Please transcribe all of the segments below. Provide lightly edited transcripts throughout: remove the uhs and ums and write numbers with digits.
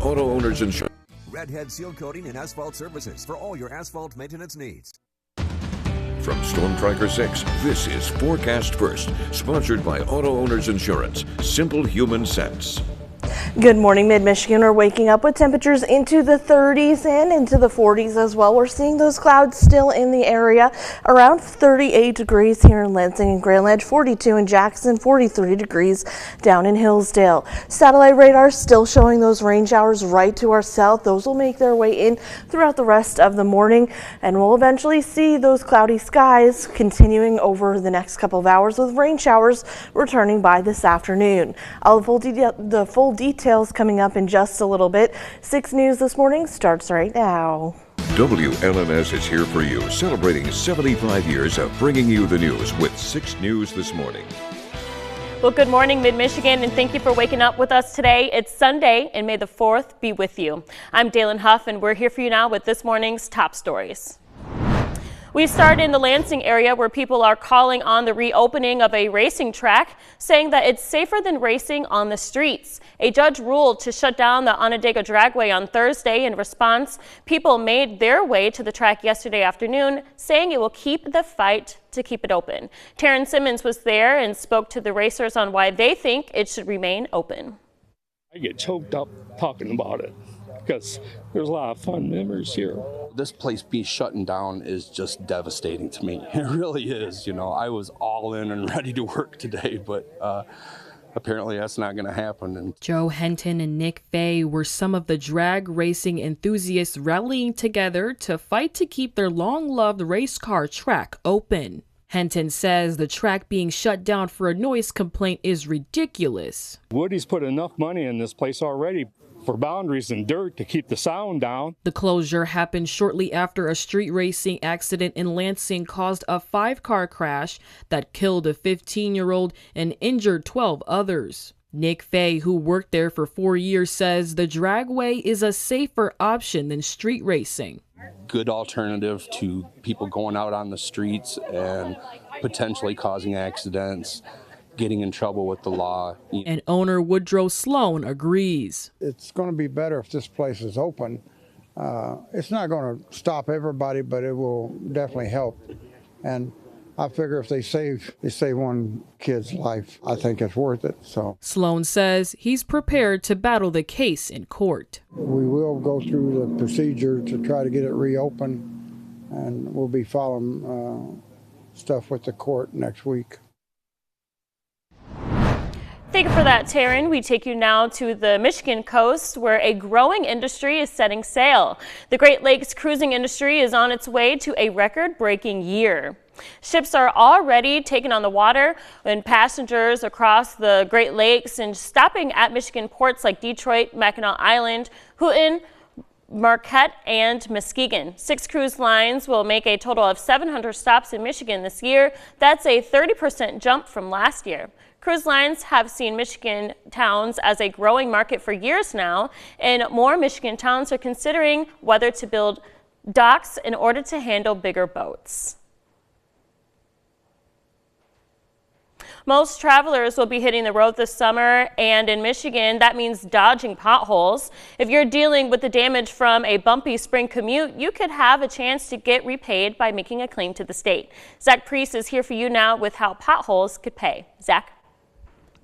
Auto Owners Insurance. Redhead Seal Coating and Asphalt Services for all your asphalt maintenance needs. From Storm Tracker 6, this is Forecast First, sponsored by Auto Owners Insurance. Simple human sense. Good morning, Mid-Michigan. We're waking up with temperatures into the 30s and into the 40s as well. We're seeing those clouds still in the area. Around 38 degrees here in Lansing and Grand Ledge, 42 in Jackson, 43 degrees down in Hillsdale. Satellite radar still showing those rain showers right to our south. Those will make their way in throughout the rest of the morning, and we'll eventually see those cloudy skies continuing over the next couple of hours with rain showers returning by this afternoon. The full details coming up in just a little bit. 6 News This Morning starts right now. WLNS is here for you, celebrating 75 years of bringing you the news with 6 News This Morning. Well, good morning, Mid-Michigan, and thank you for waking up with us today. It's Sunday, and may the 4th be with you. I'm Dalen Huff, and we're here for you now with this morning's top stories. We start in the Lansing area, where people are calling on the reopening of a racing track, saying that it's safer than racing on the streets. A judge ruled to shut down the Onondaga Dragway on Thursday. In response, people made their way to the track yesterday afternoon, saying it will keep the fight to keep it open. Taryn Simmons was there and spoke to the racers on why they think it should remain open. I get choked up talking about it because there's a lot of fun memories here. This place being shutting down is just devastating to me. It really is. You know, I was all in and ready to work today, but apparently that's not going to happen. Joe Henton and Nick Fay were some of the drag racing enthusiasts rallying together to fight to keep their long-loved race car track open. Henton says the track being shut down for a noise complaint is ridiculous. Woody's put enough money in this place already for boundaries and dirt to keep the sound down. The closure happened shortly after a street racing accident in Lansing caused a 5-car crash that killed a 15-year-old and injured 12 others. Nick Fay, who worked there for 4 years, says the dragway is a safer option than street racing. Good alternative to people going out on the streets and potentially causing accidents, getting in trouble with the law. And owner Woodrow Sloan agrees. It's going to be better if this place is open. It's not going to stop everybody, but it will definitely help. And I figure if they save one kid's life, I think it's worth it. So Sloan says he's prepared to battle the case in court. We will go through the procedure to try to get it reopened, and we'll be following stuff with the court next week. Thank you for that, Taryn. We take you now to the Michigan coast, where a growing industry is setting sail. The Great Lakes cruising industry is on its way to a record-breaking year. Ships are already taking on the water and passengers across the Great Lakes and stopping at Michigan ports like Detroit, Mackinac Island, Houghton, Marquette, and Muskegon. 6 cruise lines will make a total of 700 stops in Michigan this year. That's a 30% jump from last year. Cruise lines have seen Michigan towns as a growing market for years now, and more Michigan towns are considering whether to build docks in order to handle bigger boats. Most travelers will be hitting the road this summer, and in Michigan, that means dodging potholes. If you're dealing with the damage from a bumpy spring commute, you could have a chance to get repaid by making a claim to the state. Zach Priest is here for you now with how potholes could pay. Zach?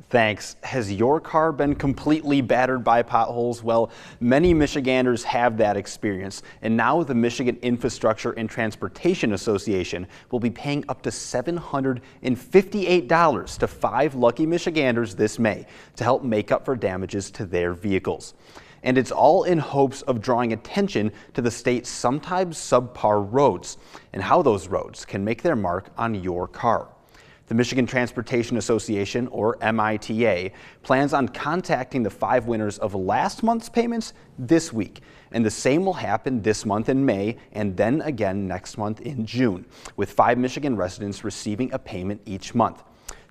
Thanks. Has your car been completely battered by potholes? Well, many Michiganders have that experience, and now the Michigan Infrastructure and Transportation Association will be paying up to $758 to 5 lucky Michiganders this May to help make up for damages to their vehicles. And it's all in hopes of drawing attention to the state's sometimes subpar roads and how those roads can make their mark on your car. The Michigan Transportation Association, or MITA, plans on contacting the 5 winners of last month's payments this week. And the same will happen this month in May and then again next month in June, with 5 Michigan residents receiving a payment each month.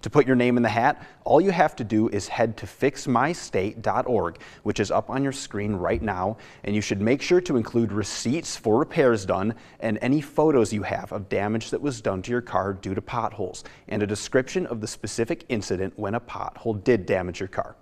To put your name in the hat, all you have to do is head to fixmystate.org, which is up on your screen right now, and you should make sure to include receipts for repairs done and any photos you have of damage that was done to your car due to potholes, and a description of the specific incident when a pothole did damage your car.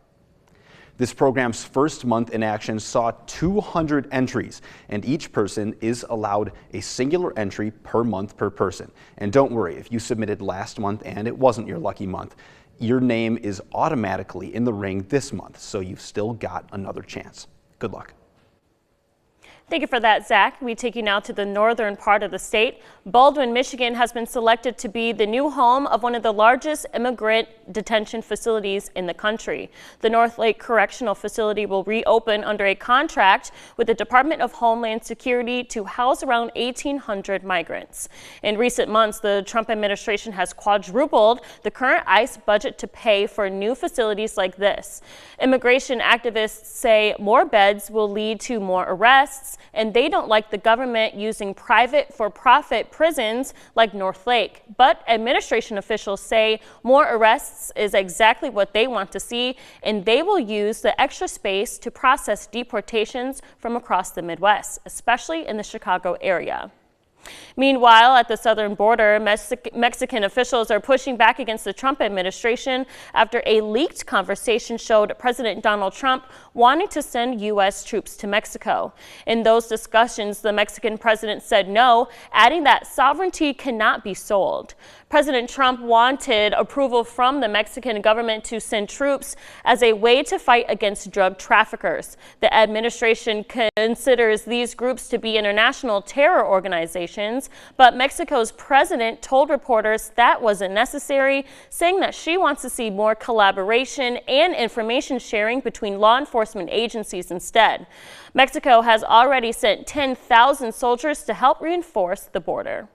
This program's first month in action saw 200 entries, and each person is allowed a singular entry per month per person. And don't worry, if you submitted last month and it wasn't your lucky month, your name is automatically in the ring this month, so you've still got another chance. Good luck. Thank you for that, Zach. We take you now to the northern part of the state. Baldwin, Michigan has been selected to be the new home of one of the largest immigrant detention facilities in the country. The North Lake Correctional Facility will reopen under a contract with the Department of Homeland Security to house around 1,800 migrants. In recent months, the Trump administration has quadrupled the current ICE budget to pay for new facilities like this. Immigration activists say more beds will lead to more arrests, and they don't like the government using private for-profit prisons like North Lake. But administration officials say more arrests is exactly what they want to see, and they will use the extra space to process deportations from across the Midwest, especially in the Chicago area. Meanwhile, at the southern border, Mexican officials are pushing back against the Trump administration after a leaked conversation showed President Donald Trump wanting to send U.S. troops to Mexico. In those discussions, the Mexican president said no, adding that sovereignty cannot be sold. President Trump wanted approval from the Mexican government to send troops as a way to fight against drug traffickers. The administration considers these groups to be international terror organizations, but Mexico's president told reporters that wasn't necessary, saying that she wants to see more collaboration and information sharing between law enforcement agencies instead. Mexico has already sent 10,000 soldiers to help reinforce the border.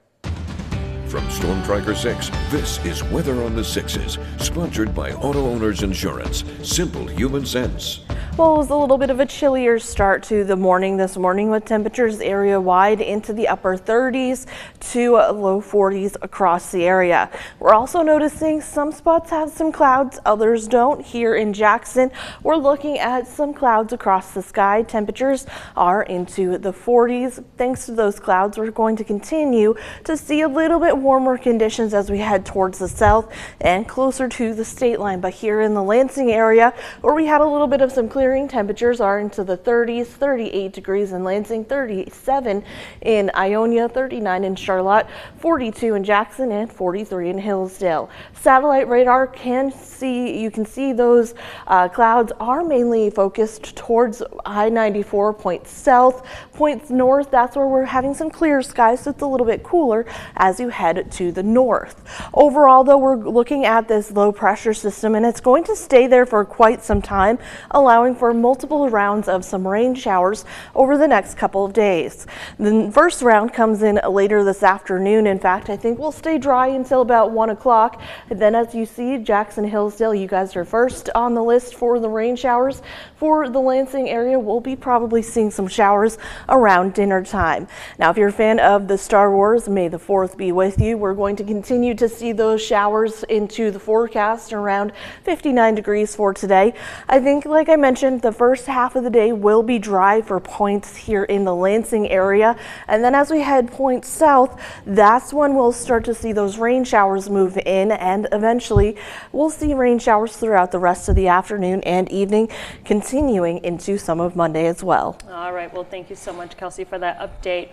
From Storm Tracker 6, this is Weather on the Sixes, sponsored by Auto Owners Insurance. Simple human sense. Well, it was a little bit of a chillier start to the morning this morning, with temperatures area-wide into the upper 30s to low 40s across the area. We're also noticing some spots have some clouds, others don't. Here in Jackson, we're looking at some clouds across the sky. Temperatures are into the 40s. Thanks to those clouds, we're going to continue to see a little bit warmer conditions as we head towards the south and closer to the state line. But here in the Lansing area, where we had a little bit of some clearing, temperatures are into the 30s, 38 degrees in Lansing, 37 in Ionia, 39 in Charlotte, 42 in Jackson, and 43 in Hillsdale. Satellite radar you can see those clouds are mainly focused towards I-94, points south, points north. That's where we're having some clear skies, so it's a little bit cooler as you head to the north. Overall, though, we're looking at this low pressure system, and it's going to stay there for quite some time, allowing for multiple rounds of some rain showers over the next couple of days. The first round comes in later this afternoon. In fact, I think we'll stay dry until about 1 o'clock. And then, as you see, Jackson, Hillsdale, you guys are first on the list for the rain showers. For the Lansing area, we'll be probably seeing some showers around dinner time. Now, if you're a fan of the Star Wars, may the 4th be with you. We're going to continue to see those showers into the forecast around 59 degrees for today. I think, like I mentioned, the first half of the day will be dry for points here in the Lansing area. And then as we head points south, that's when we'll start to see those rain showers move in, and eventually we'll see rain showers throughout the rest of the afternoon and evening, continuing into some of Monday as well. All right. Well, thank you so much, Kelsey, for that update.